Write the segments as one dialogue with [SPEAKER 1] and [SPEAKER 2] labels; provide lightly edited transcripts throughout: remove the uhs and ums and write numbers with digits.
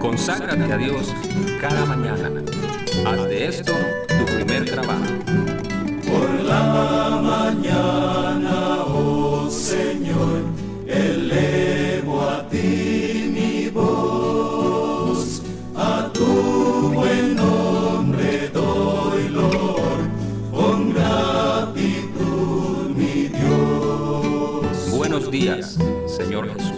[SPEAKER 1] Conságrate a Dios cada mañana. Haz de esto tu primer trabajo.
[SPEAKER 2] Por la mañana, oh Señor, elevo a ti mi voz. A tu buen nombre doy loor, con gratitud mi Dios.
[SPEAKER 1] Buenos días, Señor Jesús.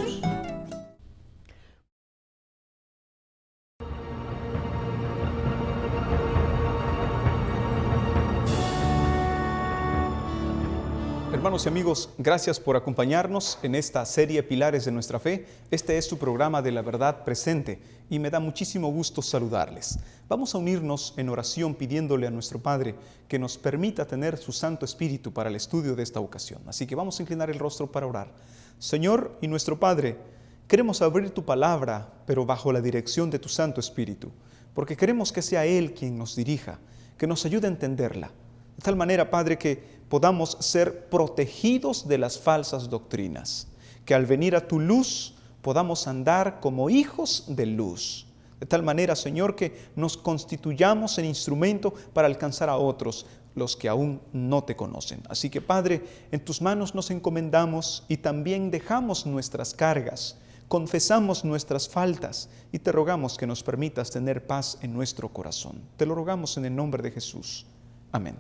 [SPEAKER 3] Hermanos y amigos, gracias por acompañarnos en esta serie Pilares de nuestra Fe. Este es su programa de la verdad presente y me da muchísimo gusto saludarles. Vamos a unirnos en oración pidiéndole a nuestro Padre que nos permita tener su Santo Espíritu para el estudio de esta ocasión. Así que vamos a inclinar el rostro para orar. Señor y nuestro Padre, queremos abrir tu palabra, pero bajo la dirección de tu Santo Espíritu, porque queremos que sea Él quien nos dirija, que nos ayude a entenderla. De tal manera, Padre, que podamos ser protegidos de las falsas doctrinas, que al venir a tu luz podamos andar como hijos de luz. De tal manera, Señor, que nos constituyamos en instrumento para alcanzar a otros, los que aún no te conocen. Así que, Padre, en tus manos nos encomendamos y también dejamos nuestras cargas, confesamos nuestras faltas y te rogamos que nos permitas tener paz en nuestro corazón. Te lo rogamos en el nombre de Jesús. Amén.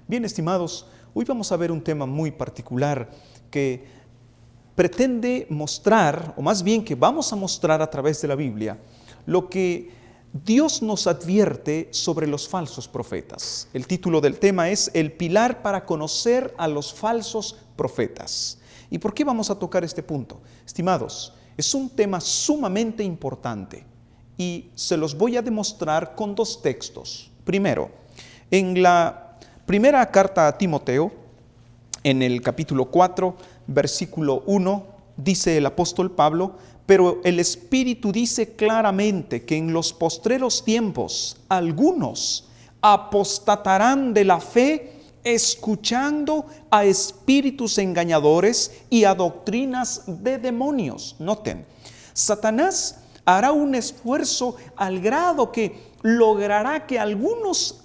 [SPEAKER 3] Bien, estimados, hoy vamos a ver un tema muy particular que pretende mostrar, o más bien que vamos a mostrar a través de la Biblia, lo que Dios nos advierte sobre los falsos profetas. El título del tema es El pilar para conocer a los falsos profetas. ¿Y por qué vamos a tocar este punto? Estimados, es un tema sumamente importante y se los voy a demostrar con dos textos. Primero, en la primera carta a Timoteo, en el capítulo 4, versículo 1, dice el apóstol Pablo: pero el Espíritu dice claramente que en los postreros tiempos algunos apostatarán de la fe, escuchando a espíritus engañadores y a doctrinas de demonios. Noten, Satanás hará un esfuerzo al grado que logrará que algunos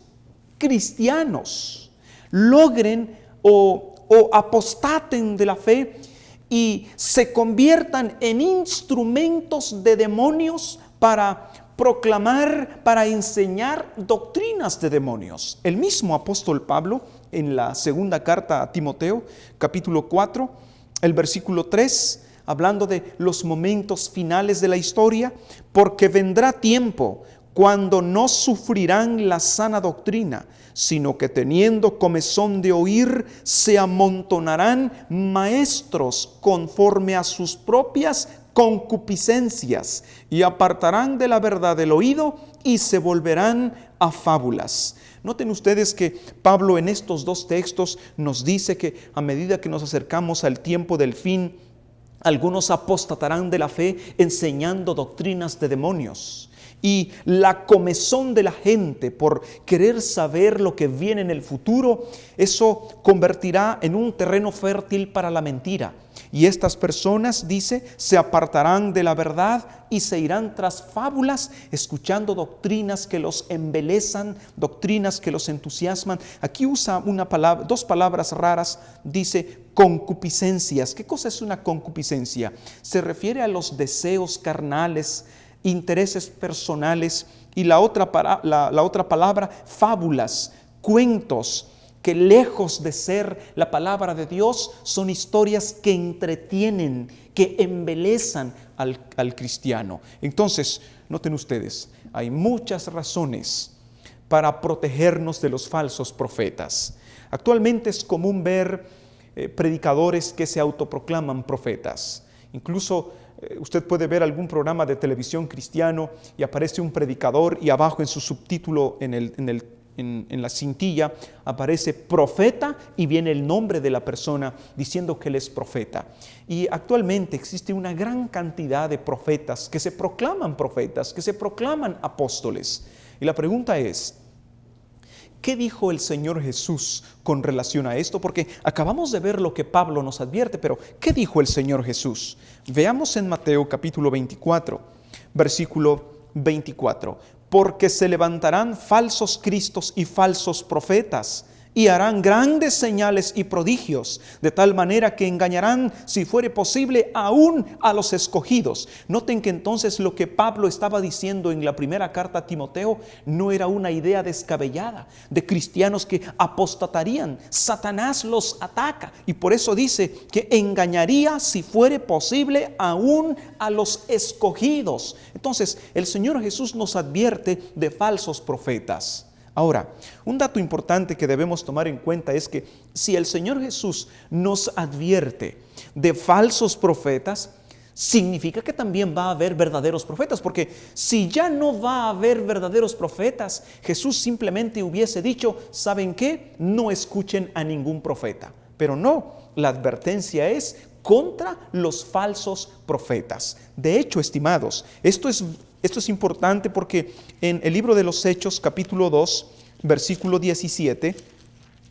[SPEAKER 3] cristianos logren o apostaten de la fe y se conviertan en instrumentos de demonios para proclamar, para enseñar doctrinas de demonios. El mismo apóstol Pablo, en la segunda carta a Timoteo, capítulo 4, el versículo 3, hablando de los momentos finales de la historia: porque vendrá tiempo cuando no sufrirán la sana doctrina, sino que teniendo comezón de oír, se amontonarán maestros conforme a sus propias concupiscencias, y apartarán de la verdad el oído y se volverán a fábulas. Noten ustedes que Pablo en estos dos textos nos dice que a medida que nos acercamos al tiempo del fin, algunos apostatarán de la fe enseñando doctrinas de demonios. Y la comezón de la gente por querer saber lo que viene en el futuro, eso convertirá en un terreno fértil para la mentira. Y estas personas, dice, se apartarán de la verdad y se irán tras fábulas, escuchando doctrinas que los embelezan, doctrinas que los entusiasman. Aquí usa dos palabras raras, dice concupiscencias. ¿Qué cosa es una concupiscencia? Se refiere a los deseos carnales, intereses personales, y la otra palabra, fábulas, cuentos, que lejos de ser la palabra de Dios, son historias que entretienen, que embelezan al cristiano. Entonces, noten ustedes, hay muchas razones para protegernos de los falsos profetas. Actualmente es común ver predicadores que se autoproclaman profetas. Incluso usted puede ver algún programa de televisión cristiano y aparece un predicador y abajo en su subtítulo, en la cintilla, aparece profeta y viene el nombre de la persona diciendo que él es profeta. Y actualmente existe una gran cantidad de profetas, que se proclaman apóstoles. Y la pregunta es: ¿qué dijo el Señor Jesús con relación a esto? Porque acabamos de ver lo que Pablo nos advierte, pero ¿qué dijo el Señor Jesús? Veamos en Mateo capítulo 24, versículo 24. Porque se levantarán falsos cristos y falsos profetas, y harán grandes señales y prodigios, de tal manera que engañarán, si fuere posible, aún a los escogidos. Noten que entonces lo que Pablo estaba diciendo en la primera carta a Timoteo no era una idea descabellada de cristianos que apostatarían. Satanás los ataca y por eso dice que engañaría, si fuere posible, aún a los escogidos. Entonces el Señor Jesús nos advierte de falsos profetas. Ahora, un dato importante que debemos tomar en cuenta es que si el Señor Jesús nos advierte de falsos profetas, significa que también va a haber verdaderos profetas, porque si ya no va a haber verdaderos profetas, Jesús simplemente hubiese dicho, ¿saben qué? No escuchen a ningún profeta. Pero no, la advertencia es contra los falsos profetas. De hecho, estimados, esto es importante porque en el libro de los Hechos, capítulo 2, versículo 17,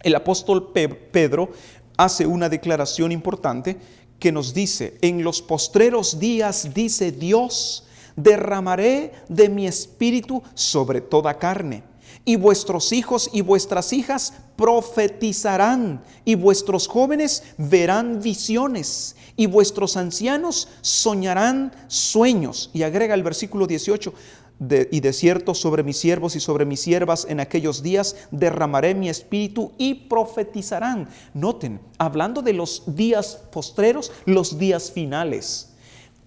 [SPEAKER 3] el apóstol Pedro hace una declaración importante que nos dice, en los postreros días, dice Dios, derramaré de mi espíritu sobre toda carne, y vuestros hijos y vuestras hijas profetizarán, y vuestros jóvenes verán visiones, y vuestros ancianos soñarán sueños. Y agrega el versículo 18, y de cierto sobre mis siervos y sobre mis siervas en aquellos días derramaré mi espíritu y profetizarán. Noten, hablando de los días postreros, los días finales.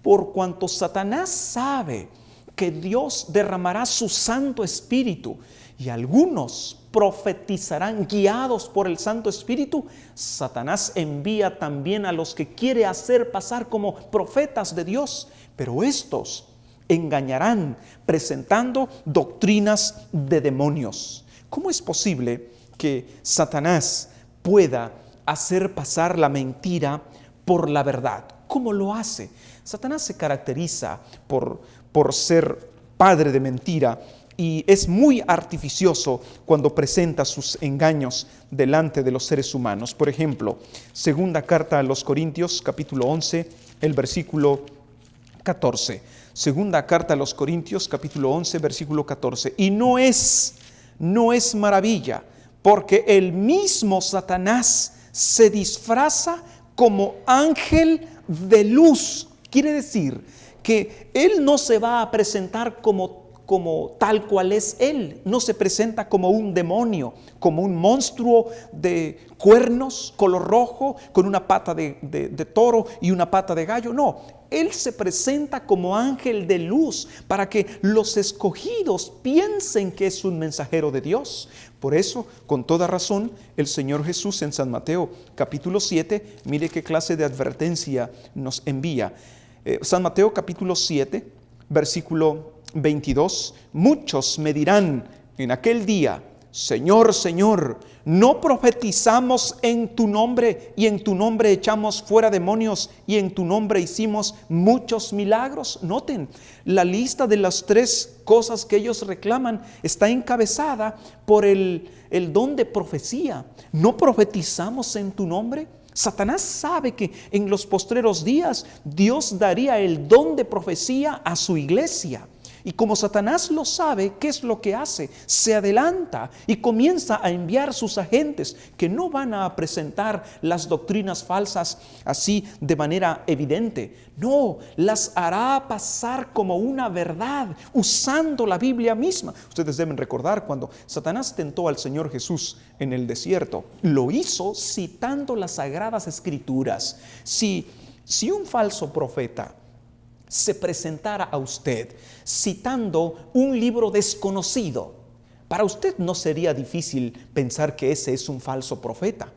[SPEAKER 3] Por cuanto Satanás sabe que Dios derramará su Santo Espíritu y algunos profetizarán guiados por el Santo Espíritu, Satanás envía también a los que quiere hacer pasar como profetas de Dios, pero estos engañarán presentando doctrinas de demonios. ¿Cómo es posible que Satanás pueda hacer pasar la mentira por la verdad? ¿Cómo lo hace? Satanás se caracteriza por ser padre de mentira y es muy artificioso cuando presenta sus engaños delante de los seres humanos. Por ejemplo, segunda carta a los Corintios, capítulo 11, el versículo 14. Segunda carta a los Corintios, capítulo 11, versículo 14. Y no es maravilla, porque el mismo Satanás se disfraza como ángel de luz. Quiere decir que él no se va a presentar como tal cual es él, no se presenta como un demonio, como un monstruo de cuernos, color rojo, con una pata de toro y una pata de gallo. No, él se presenta como ángel de luz para que los escogidos piensen que es un mensajero de Dios. Por eso, con toda razón, el Señor Jesús en San Mateo capítulo 7, mire qué clase de advertencia nos envía. San Mateo capítulo 7, versículo 22, muchos me dirán en aquel día, Señor, Señor, ¿no profetizamos en tu nombre y en tu nombre echamos fuera demonios y en tu nombre hicimos muchos milagros? Noten, la lista de las 3 cosas que ellos reclaman está encabezada por el don de profecía. ¿No profetizamos en tu nombre? Satanás sabe que en los postreros días Dios daría el don de profecía a su iglesia. Y como Satanás lo sabe, ¿qué es lo que hace? Se adelanta y comienza a enviar sus agentes que no van a presentar las doctrinas falsas así de manera evidente. No, las hará pasar como una verdad usando la Biblia misma. Ustedes deben recordar cuando Satanás tentó al Señor Jesús en el desierto. Lo hizo citando las Sagradas Escrituras. Si un falso profeta se presentara a usted citando un libro desconocido, para usted no sería difícil pensar que ese es un falso profeta.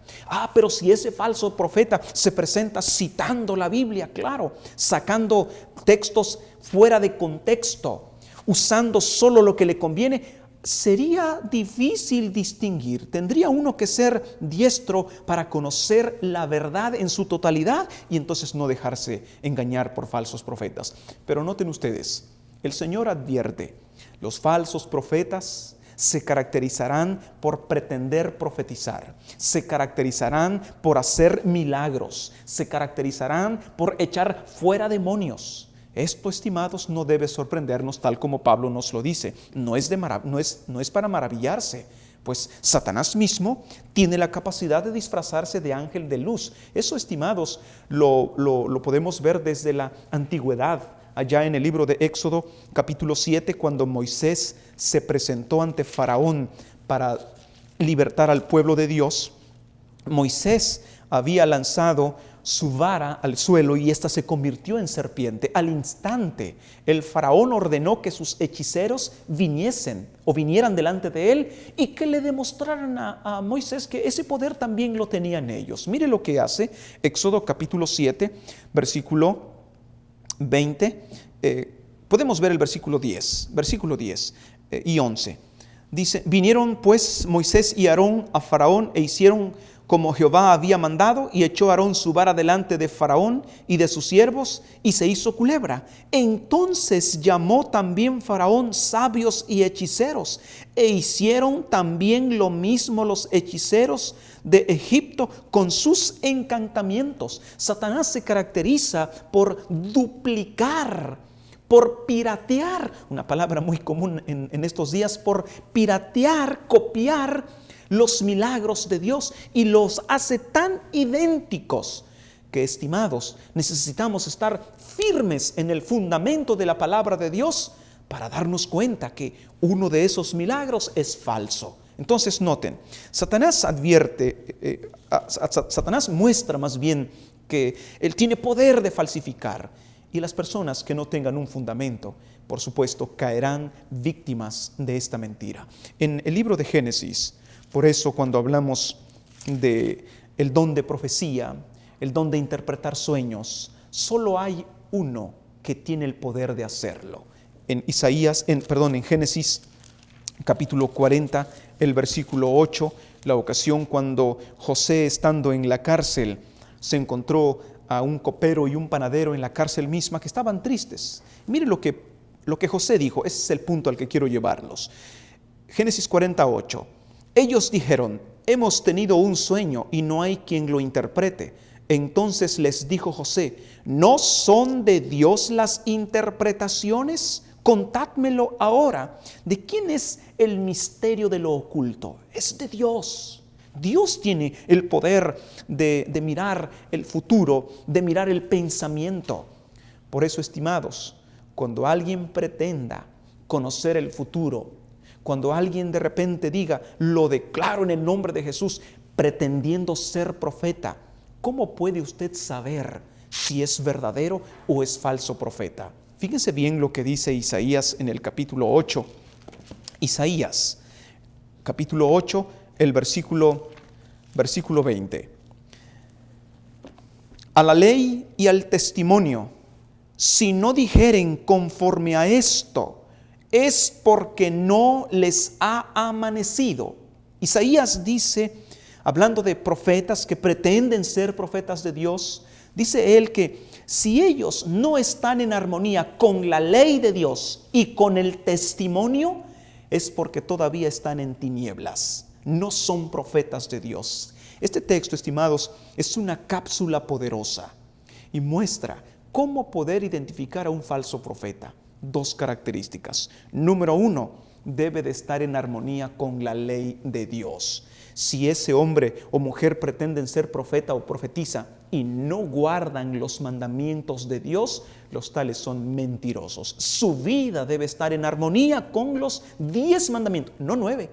[SPEAKER 3] Pero si ese falso profeta se presenta citando la Biblia, claro, sacando textos fuera de contexto, usando solo lo que le conviene, sería difícil distinguir. Tendría uno que ser diestro para conocer la verdad en su totalidad y entonces no dejarse engañar por falsos profetas. Pero noten ustedes, el Señor advierte, los falsos profetas se caracterizarán por pretender profetizar, se caracterizarán por hacer milagros, se caracterizarán por echar fuera demonios. Esto, estimados, no debe sorprendernos tal como Pablo nos lo dice. No es para maravillarse, pues Satanás mismo tiene la capacidad de disfrazarse de ángel de luz. Eso, estimados, lo podemos ver desde la antigüedad. Allá en el libro de Éxodo, capítulo 7, cuando Moisés se presentó ante Faraón para libertar al pueblo de Dios, Moisés había lanzado su vara al suelo y ésta se convirtió en serpiente. Al instante, el faraón ordenó que sus hechiceros vinieran delante de él y que le demostraran a Moisés que ese poder también lo tenían ellos. Mire lo que hace Éxodo capítulo 7, versículo 20. Podemos ver el versículo 10 y 11. Dice: vinieron pues Moisés y Aarón a Faraón e hicieron como Jehová había mandado, y echó Aarón su vara delante de Faraón y de sus siervos, y se hizo culebra. Entonces llamó también Faraón sabios y hechiceros, e hicieron también lo mismo los hechiceros de Egipto con sus encantamientos. Satanás se caracteriza por duplicar, por piratear, una palabra muy común en estos días, por piratear, copiar los milagros de Dios, y los hace tan idénticos que, estimados, necesitamos estar firmes en el fundamento de la palabra de Dios para darnos cuenta que uno de esos milagros es falso. Entonces noten, Satanás muestra más bien que él tiene poder de falsificar, y las personas que no tengan un fundamento, por supuesto, caerán víctimas de esta mentira. En el libro de Génesis, por eso cuando hablamos de el don de profecía, el don de interpretar sueños, solo hay uno que tiene el poder de hacerlo. En Génesis capítulo 40, el versículo 8, la ocasión cuando José, estando en la cárcel, se encontró a un copero y un panadero en la cárcel misma que estaban tristes. Mire lo que José dijo. Ese es el punto al que quiero llevarlos. Génesis 48. Ellos dijeron: hemos tenido un sueño y no hay quien lo interprete. Entonces les dijo José: ¿no son de Dios las interpretaciones? Contádmelo ahora. ¿De quién es el misterio de lo oculto? Es de Dios. Dios tiene el poder de mirar el futuro, de mirar el pensamiento. Por eso, estimados, cuando alguien pretenda conocer el futuro, cuando alguien de repente diga: lo declaro en el nombre de Jesús, pretendiendo ser profeta, ¿cómo puede usted saber si es verdadero o es falso profeta? Fíjense bien lo que dice Isaías en el capítulo 8. Isaías, capítulo 8, el versículo 20. A la ley y al testimonio, si no dijeren conforme a esto, es porque no les ha amanecido. Isaías dice, hablando de profetas que pretenden ser profetas de Dios, dice él que si ellos no están en armonía con la ley de Dios y con el testimonio, es porque todavía están en tinieblas, no son profetas de Dios. Este texto, estimados, es una cápsula poderosa y muestra cómo poder identificar a un falso profeta. Dos características. Número 1, debe de estar en armonía con la ley de Dios. Si ese hombre o mujer pretenden ser profeta o profetisa y no guardan los mandamientos de Dios, los tales son mentirosos. Su vida debe estar en armonía con los 10 mandamientos, no 9,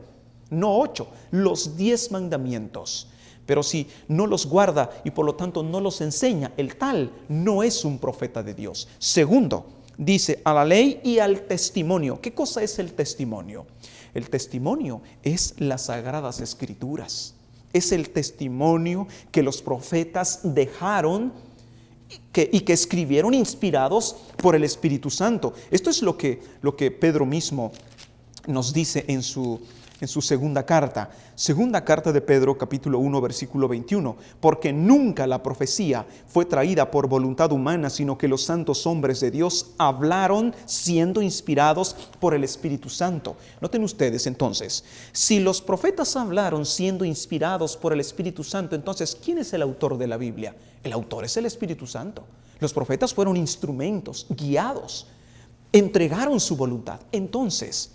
[SPEAKER 3] no 8, los 10 mandamientos. Pero si no los guarda y por lo tanto no los enseña, el tal no es un profeta de Dios. Segundo, dice a la ley y al testimonio. ¿Qué cosa es el testimonio? El testimonio es las Sagradas Escrituras. Es el testimonio que los profetas dejaron y que escribieron inspirados por el Espíritu Santo. Esto es lo que Pedro mismo nos dice en su segunda carta. Segunda carta de Pedro, capítulo 1, versículo 21. Porque nunca la profecía fue traída por voluntad humana, sino que los santos hombres de Dios hablaron siendo inspirados por el Espíritu Santo. Noten ustedes entonces, si los profetas hablaron siendo inspirados por el Espíritu Santo, entonces, ¿quién es el autor de la Biblia? El autor es el Espíritu Santo. Los profetas fueron instrumentos, guiados, entregaron su voluntad. Entonces,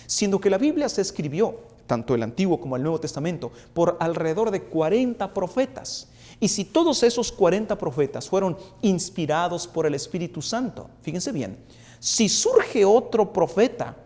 [SPEAKER 3] siendo que la Biblia se escribió, tanto el Antiguo como el Nuevo Testamento, por alrededor de 40 profetas, y si todos esos 40 profetas fueron inspirados por el Espíritu Santo, fíjense bien, si surge otro profeta,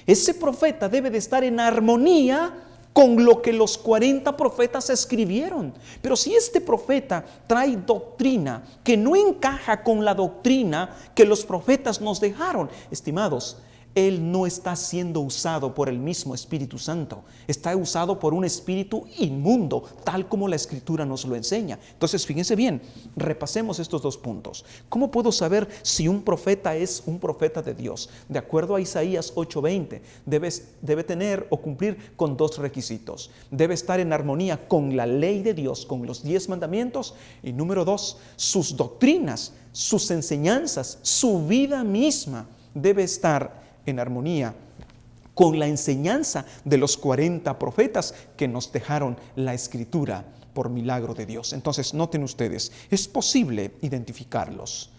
[SPEAKER 3] ese profeta debe de estar en armonía con lo que los 40 profetas escribieron. Pero si este profeta trae doctrina que no encaja con la doctrina que los profetas nos dejaron, estimados, él no está siendo usado por el mismo Espíritu Santo, está usado por un espíritu inmundo, tal como la Escritura nos lo enseña. Entonces, fíjense bien, repasemos estos dos puntos. ¿Cómo puedo saber si un profeta es un profeta de Dios? De acuerdo a Isaías 8:20, debe tener o cumplir con dos requisitos. Debe estar en armonía con la ley de Dios, con los 10 mandamientos. Y número 2, sus doctrinas, sus enseñanzas, su vida misma debe estar en armonía con la enseñanza de los 40 profetas que nos dejaron la Escritura por milagro de Dios. Entonces, noten ustedes, es posible identificarlos.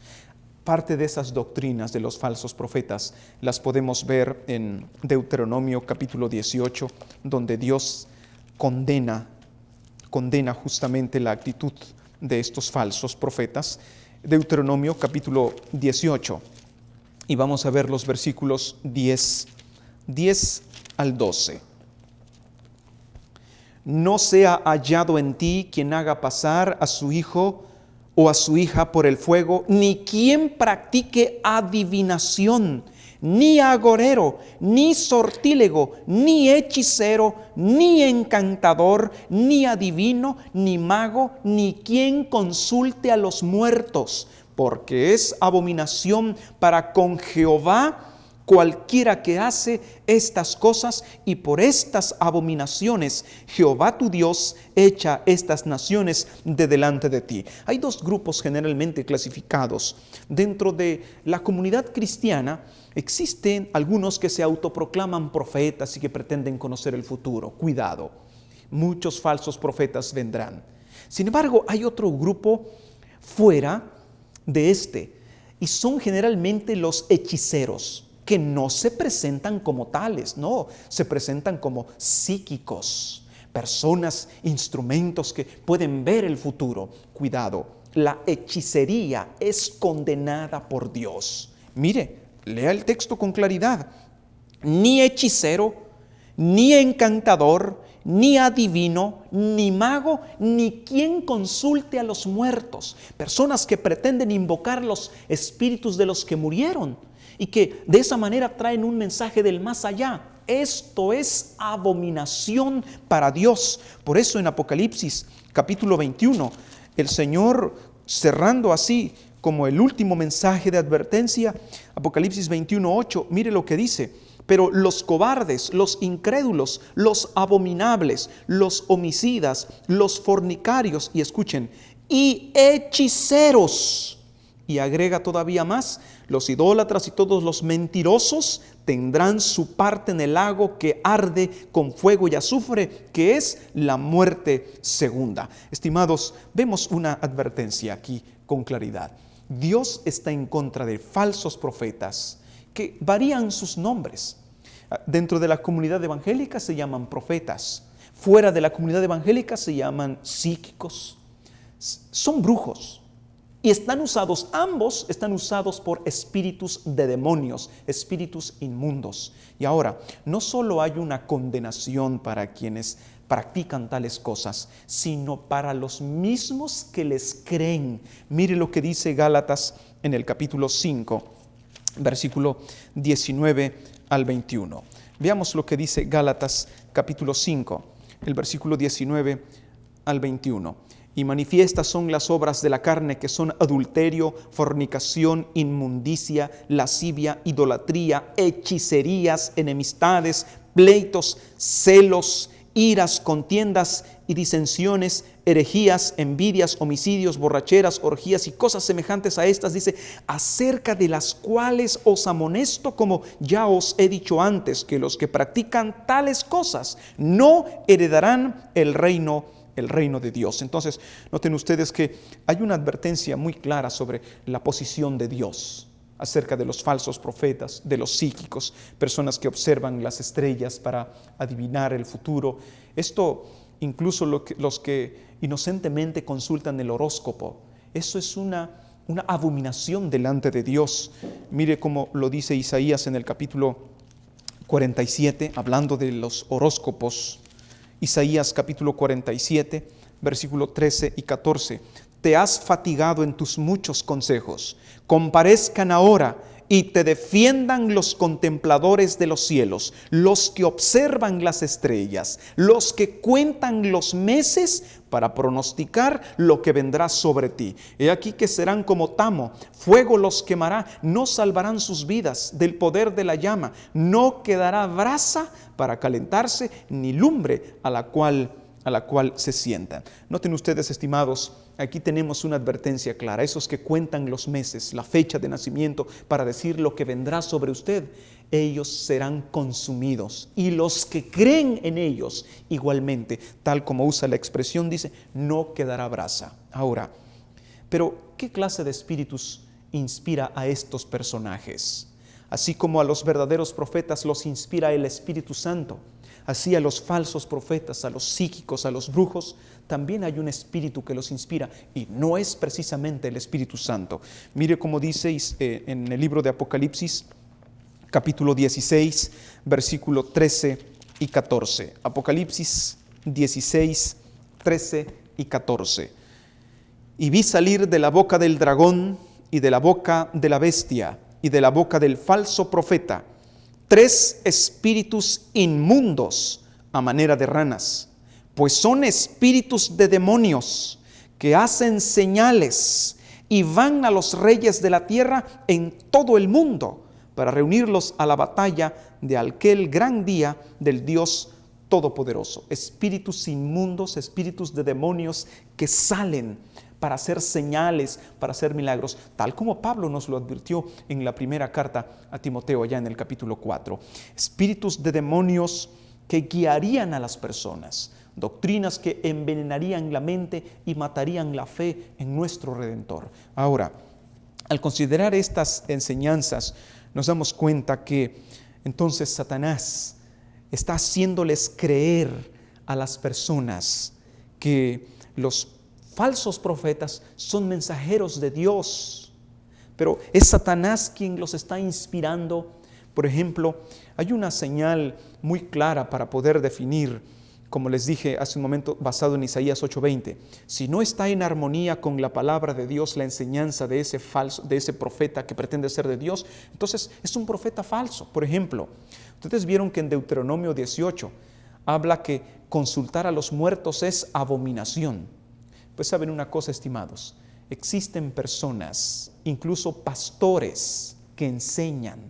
[SPEAKER 3] Parte de esas doctrinas de los falsos profetas las podemos ver en Deuteronomio capítulo 18, donde Dios condena justamente la actitud de estos falsos profetas. Deuteronomio capítulo 18. Y vamos a ver los versículos 10 al 12. No sea hallado en ti quien haga pasar a su hijo o a su hija por el fuego, ni quien practique adivinación, ni agorero, ni sortílego, ni hechicero, ni encantador, ni adivino, ni mago, ni quien consulte a los muertos, porque es abominación para con Jehová cualquiera que hace estas cosas, y por estas abominaciones Jehová tu Dios echa estas naciones de delante de ti. Hay dos grupos generalmente clasificados. Dentro de la comunidad cristiana existen algunos que se autoproclaman profetas y que pretenden conocer el futuro. Cuidado, muchos falsos profetas vendrán. Sin embargo, hay otro grupo fuera de y son generalmente los hechiceros, que no se presentan como tales, no, se presentan como psíquicos, personas, instrumentos que pueden ver el futuro. Cuidado, la hechicería es condenada por Dios. Mire, lea el texto con claridad. Ni hechicero, ni encantador, ni adivino, ni mago, ni quien consulte a los muertos. Personas que pretenden invocar los espíritus de los que murieron y que de esa manera traen un mensaje del más allá. Esto es abominación para Dios. Por eso en Apocalipsis capítulo 21, el Señor, cerrando así como el último mensaje de advertencia, Apocalipsis 21:8, mire lo que dice. Pero los cobardes, los incrédulos, los abominables, los homicidas, los fornicarios, y escuchen, y hechiceros, y agrega todavía más, los idólatras y todos los mentirosos tendrán su parte en el lago que arde con fuego y azufre, que es la muerte segunda. Estimados, vemos una advertencia aquí con claridad. Dios está en contra de falsos profetas que varían sus nombres. Dentro de la comunidad evangélica se llaman profetas. Fuera de la comunidad evangélica se llaman psíquicos. Son brujos. Y ambos están usados por espíritus de demonios, espíritus inmundos. Y ahora, no solo hay una condenación para quienes practican tales cosas, sino para los mismos que les creen. Mire lo que dice Gálatas en el capítulo 5, versículo 19 al 21. Veamos lo que dice Gálatas capítulo 5, el versículo 19 al 21. Y manifiestas son las obras de la carne, que son adulterio, fornicación, inmundicia, lascivia, idolatría, hechicerías, enemistades, pleitos, celos, iras, contiendas y disensiones, herejías, envidias, homicidios, borracheras, orgías y cosas semejantes a estas, dice, acerca de las cuales os amonesto, como ya os he dicho antes, que los que practican tales cosas no heredarán el reino el reino de Dios. Entonces, noten ustedes que hay una advertencia muy clara sobre la posición de Dios acerca de los falsos profetas, de los psíquicos, personas que observan las estrellas para adivinar el futuro. Esto, incluso los que inocentemente consultan el horóscopo, eso es una abominación delante de Dios. Mire cómo lo dice Isaías en el capítulo 47, hablando de los horóscopos. Isaías capítulo 47, versículo 13 y 14. Te has fatigado en tus muchos consejos. Comparezcan ahora y te defiendan los contempladores de los cielos, los que observan las estrellas, los que cuentan los meses para pronosticar lo que vendrá sobre ti. He aquí que serán como tamo, fuego los quemará, no salvarán sus vidas del poder de la llama, no quedará brasa para calentarse, ni lumbre a la cual se sientan. Noten ustedes, estimados, aquí tenemos una advertencia clara. Esos que cuentan los meses, la fecha de nacimiento, para decir lo que vendrá sobre usted, ellos serán consumidos. Y los que creen en ellos, igualmente, tal como usa la expresión, dice, no quedará brasa. Ahora, pero ¿qué clase de espíritus inspira a estos personajes? Así como a los verdaderos profetas los inspira el Espíritu Santo, así a los falsos profetas, a los psíquicos, a los brujos, también hay un espíritu que los inspira y no es precisamente el Espíritu Santo. Mire cómo dice en el libro de Apocalipsis, capítulo 16, versículo 13 y 14. Apocalipsis 16, 13 y 14. Y vi salir de la boca del dragón y de la boca de la bestia y de la boca del falso profeta 3 espíritus inmundos a manera de ranas, pues son espíritus de demonios que hacen señales y van a los reyes de la tierra en todo el mundo para reunirlos a la batalla de aquel gran día del Dios Todopoderoso. Espíritus inmundos, espíritus de demonios que salen para hacer señales, para hacer milagros, tal como Pablo nos lo advirtió en la primera carta a Timoteo, allá en el capítulo 4. Espíritus de demonios que guiarían a las personas, doctrinas que envenenarían la mente y matarían la fe en nuestro Redentor. Ahora, al considerar estas enseñanzas, nos damos cuenta que entonces Satanás está haciéndoles creer a las personas que los falsos profetas son mensajeros de Dios, pero es Satanás quien los está inspirando. Por ejemplo, hay una señal muy clara para poder definir, como les dije hace un momento, basado en Isaías 8:20. Si no está en armonía con la palabra de Dios, la enseñanza de ese profeta que pretende ser de Dios, entonces es un profeta falso. Por ejemplo, ustedes vieron que en Deuteronomio 18 habla que consultar a los muertos es abominación. Pues saben una cosa, estimados, existen personas, incluso pastores, que enseñan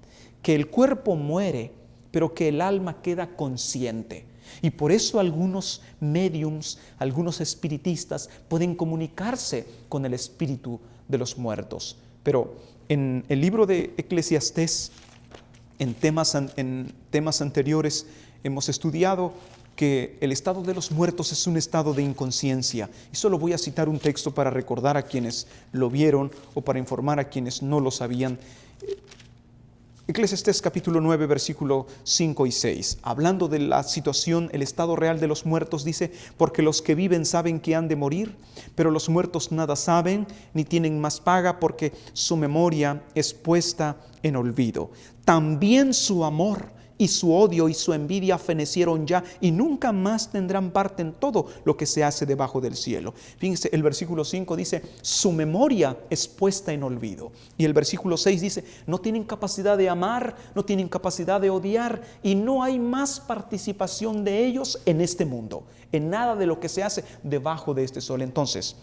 [SPEAKER 3] que el cuerpo muere, pero que el alma queda consciente. Y por eso algunos médiums, algunos espiritistas pueden comunicarse con el espíritu de los muertos. Pero en el libro de Eclesiastés, en temas anteriores, hemos estudiado que el estado de los muertos es un estado de inconsciencia. Y solo voy a citar un texto para recordar a quienes lo vieron o para informar a quienes no lo sabían. Eclesiastés capítulo 9, versículo 5 y 6. Hablando de la situación, el estado real de los muertos, dice: porque los que viven saben que han de morir, pero los muertos nada saben, ni tienen más paga, porque su memoria es puesta en olvido. También su amor y su odio y su envidia fenecieron ya, y nunca más tendrán parte en todo lo que se hace debajo del cielo. Fíjense, el versículo 5 dice, su memoria es puesta en olvido. Y el versículo 6 dice, no tienen capacidad de amar, no tienen capacidad de odiar, y no hay más participación de ellos en este mundo, en nada de lo que se hace debajo de este sol. Entonces,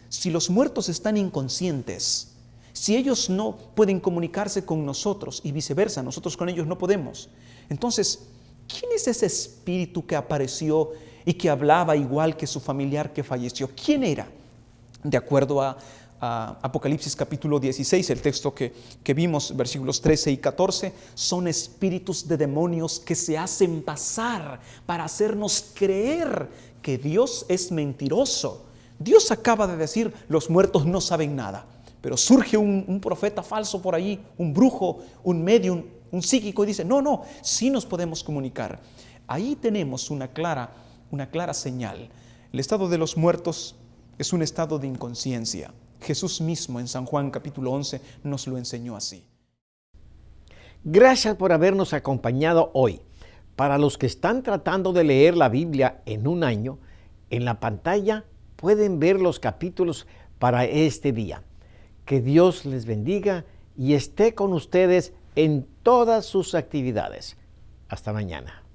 [SPEAKER 3] si los muertos están inconscientes, si ellos no pueden comunicarse con nosotros y viceversa, nosotros con ellos no podemos, entonces, ¿quién es ese espíritu que apareció y que hablaba igual que su familiar que falleció? ¿Quién era? De acuerdo a Apocalipsis capítulo 16, el texto que vimos, versículos 13 y 14, son espíritus de demonios que se hacen pasar para hacernos creer que Dios es mentiroso. Dios acaba de decir, los muertos no saben nada, pero surge un profeta falso por ahí, un brujo, un medium, un psíquico, y dice, no, sí nos podemos comunicar. Ahí tenemos una clara señal. El estado de los muertos es un estado de inconsciencia. Jesús mismo en San Juan capítulo 11 nos lo enseñó así.
[SPEAKER 4] Gracias por habernos acompañado hoy. Para los que están tratando de leer la Biblia en un año, en la pantalla pueden ver los capítulos para este día. Que Dios les bendiga y esté con ustedes en todas sus actividades. Hasta mañana.